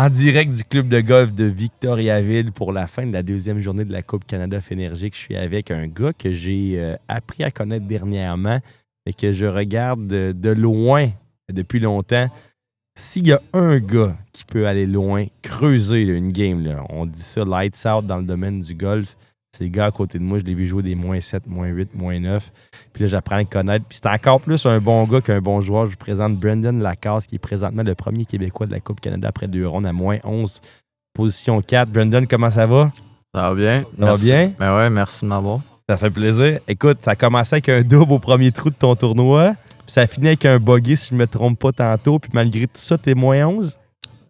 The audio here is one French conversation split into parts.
En direct du club de golf de Victoriaville pour la fin de la deuxième journée de la Coupe Canada Fénergique. Je suis avec un gars que j'ai appris à connaître dernièrement et que je regarde de loin depuis longtemps. S'il y a un gars qui peut aller loin, creuser là, une game, là, on dit ça lights out dans le domaine du golf, c'est le gars à côté de moi. Je l'ai vu jouer des -7, -8, -9. Puis là, j'apprends à le connaître. Puis c'est encore plus un bon gars qu'un bon joueur. Je vous présente Brendan Lacasse, qui est présentement le premier Québécois de la Coupe Canada après 2 rondes à -11, position 4. Brendan, comment ça va? Ça va bien. Ça va bien? Ben ouais, merci de m'avoir. Ça fait plaisir. Écoute, ça a commencé avec un double au premier trou de ton tournoi. Puis ça a fini avec un buggy, si je ne me trompe pas tantôt. Puis malgré tout ça, t'es -11?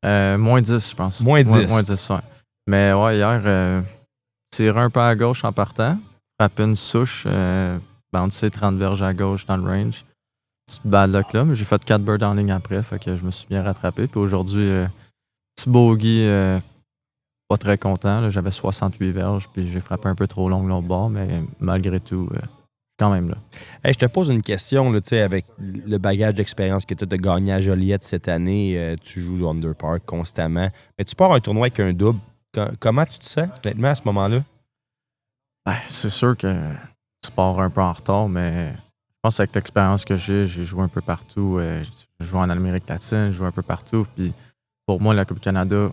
-10, je pense. -10. -10, ouais. Mais ouais, hier, tiré un peu à gauche en partant. Frappé une souche, bouncer 30 verges à gauche dans le range. Petite bad luck là, mais j'ai fait 4 birds en ligne après. Fait que je me suis bien rattrapé. Puis aujourd'hui, petit bogey, pas très content. Là, j'avais 68 verges, puis j'ai frappé un peu trop long l'autre bord. Mais malgré tout, quand même là. Hey, je te pose une question, là, avec le bagage d'expérience que tu as gagné à Joliette cette année. Tu joues au Underpark constamment. Mais tu pars un tournoi avec un double. Comment tu te sens, honnêtement, à ce moment-là? Ben, c'est sûr que tu pars un peu en retard, mais je pense qu'avec l'expérience que j'ai joué un peu partout. J'ai joué en Amérique latine, j'ai joué un peu partout. Puis pour moi, la Coupe Canada,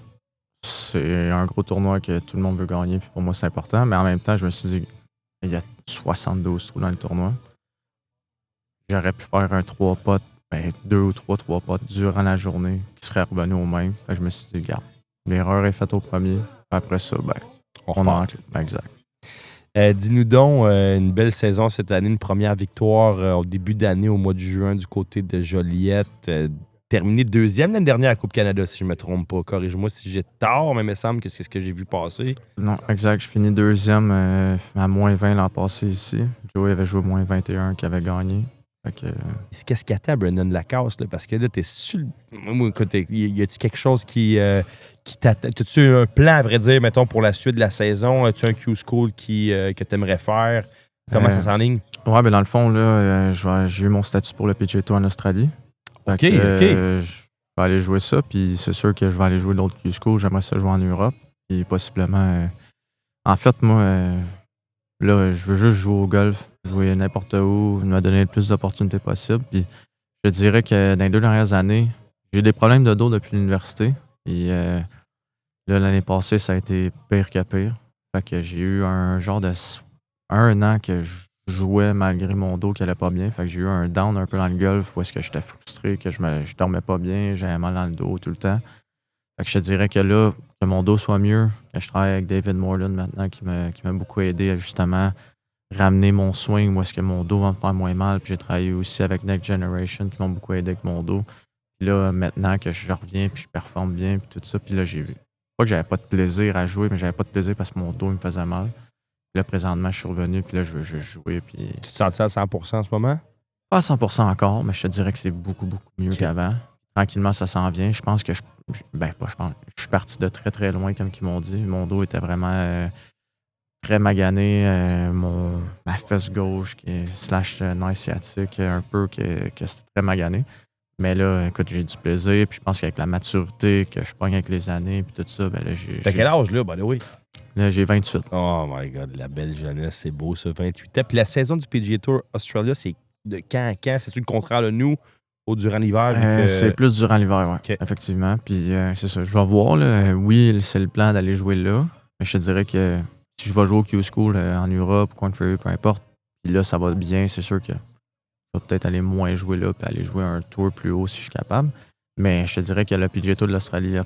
c'est un gros tournoi que tout le monde veut gagner. Puis pour moi, c'est important. Mais en même temps, je me suis dit, il y a 72 trous dans le tournoi. J'aurais pu faire un 3 potes, 2 ou 3 potes durant la journée qui seraient revenus au même. Fait que je me suis dit, regarde, l'erreur est faite au premier. Après ça, on rentre. Exact. Dis-nous donc, une belle saison cette année, une première victoire au début d'année, au mois de juin, du côté de Joliette. Terminé deuxième l'année dernière à la Coupe Canada, si je ne me trompe pas. Corrige-moi si j'ai tort, mais il me semble que c'est ce que j'ai vu passer. Non, exact. Je finis deuxième à -20 l'an passé ici. Joey avait joué -21 qui avait gagné. Qu'est-ce qu'il attend, Brendan Lacasse? Là? Parce que là, t'es sur le... Écoute, y a-tu quelque chose qui t'attend? As-tu un plan, à vrai dire, mettons, pour la suite de la saison? As-tu un Q-School que t'aimerais faire? Comment ça s'enligne? Ouais, ben dans le fond, là, j'ai eu mon statut pour le PGA Tour en Australie. OK. Je vais aller jouer ça, puis c'est sûr que je vais aller jouer d'autres Q-School. J'aimerais ça jouer en Europe, puis possiblement... En fait, moi... Là, je veux juste jouer au golf, jouer n'importe où, me donner le plus d'opportunités possible. Puis je dirais que dans les 2 dernières années, j'ai eu des problèmes de dos depuis l'université. Et là, l'année passée, ça a été pire que pire. Fait que j'ai eu un genre de 1 an que je jouais malgré mon dos qui allait pas bien. Fait que j'ai eu un down un peu dans le golf où est-ce que j'étais frustré, que je dormais pas bien, j'avais mal dans le dos tout le temps. Fait que je te dirais que là, que mon dos soit mieux, que je travaille avec David Moreland maintenant qui m'a beaucoup aidé à justement ramener mon swing où est-ce que mon dos va me faire moins mal. Puis j'ai travaillé aussi avec Next Generation qui m'ont beaucoup aidé avec mon dos. Puis là, maintenant que je reviens puis je performe bien puis tout ça, puis là, j'ai vu. Pas que j'avais pas de plaisir à jouer, mais j'avais pas de plaisir parce que mon dos il me faisait mal. Puis là, présentement, je suis revenu puis là, je veux jouer. Puis... Tu te sens ça à 100% en ce moment? Pas à 100% encore, mais je te dirais que c'est beaucoup, beaucoup mieux qu'avant. Tranquillement, ça s'en vient. Je pense que je suis parti de très, très loin, comme ils m'ont dit. Mon dos était vraiment très magané. Ma fesse gauche, slash nerf sciatique, un peu, que c'était très magané. Mais là, écoute, j'ai du plaisir. Puis je pense qu'avec la maturité que je pogne avec les années, puis tout ça, ben là, T'as quel âge, là? Oui. Là, j'ai 28. Oh my God, la belle jeunesse, c'est beau, ça, 28 ans. Puis la saison du PGA Tour Australia, c'est de quand à quand? C'est-tu le contraire de nous? Durant l'hiver? C'est plus durant l'hiver, oui. Okay. Effectivement. Puis c'est ça. Je vais voir. Là. Oui, c'est le plan d'aller jouer là. Mais je te dirais que si je vais jouer au Q-School en Europe, Corn Ferry, peu importe, puis là, ça va bien, c'est sûr que je vais peut-être aller moins jouer là puis aller jouer un tour plus haut si je suis capable. Mais je te dirais que le PGA Tour de l'Australie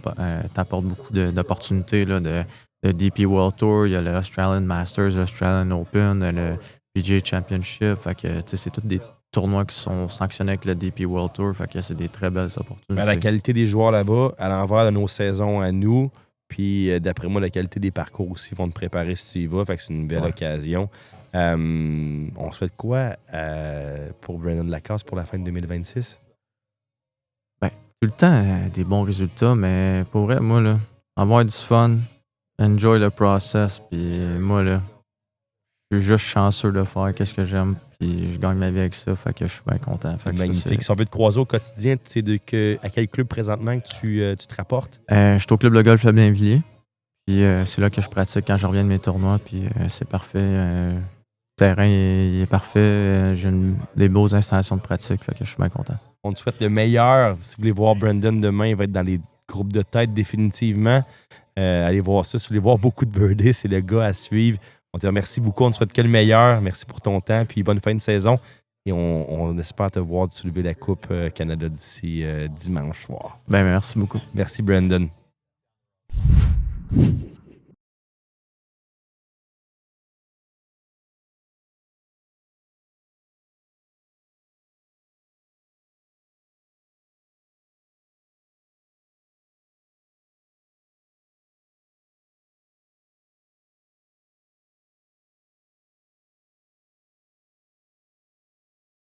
t'apporte beaucoup d'opportunités là, de DP World Tour. Il y a le Australian Masters, l'Australian Open, le PGA Championship. Fait que c'est toutes des tournois qui sont sanctionnés avec le DP World Tour, fait que c'est des très belles opportunités. Ben, la qualité des joueurs là-bas, à l'envers de nos saisons à nous, puis d'après moi, la qualité des parcours aussi vont te préparer si tu y vas, fait que c'est une belle occasion. On souhaite quoi pour Brendan Lacasse pour la fin de 2026? Ben, tout le temps, des bons résultats, mais pour vrai, moi, là, avoir du fun, enjoy le process, puis moi, là, je suis juste chanceux de faire qu'est-ce que j'aime. puis je gagne ma vie avec ça, fait que je suis bien content. Fait C'est que ça, magnifique. Si on veut te croiser au quotidien, tu sais à quel club présentement que tu te rapportes? je suis au club de golf Le Blainvilliers, puis c'est là que je pratique quand je reviens de mes tournois, puis c'est parfait. Le terrain il est parfait, j'ai des beaux installations de pratique, fait que je suis bien content. On te souhaite le meilleur. Si vous voulez voir Brandon demain, il va être dans les groupes de tête définitivement. Allez voir ça. Si vous voulez voir beaucoup de birdies, c'est le gars à suivre. On te remercie beaucoup. On te souhaite que le meilleur. Merci pour ton temps. Puis bonne fin de saison. Et on espère te voir soulever la Coupe Canada d'ici dimanche soir. Ben merci beaucoup. Merci, Brandon.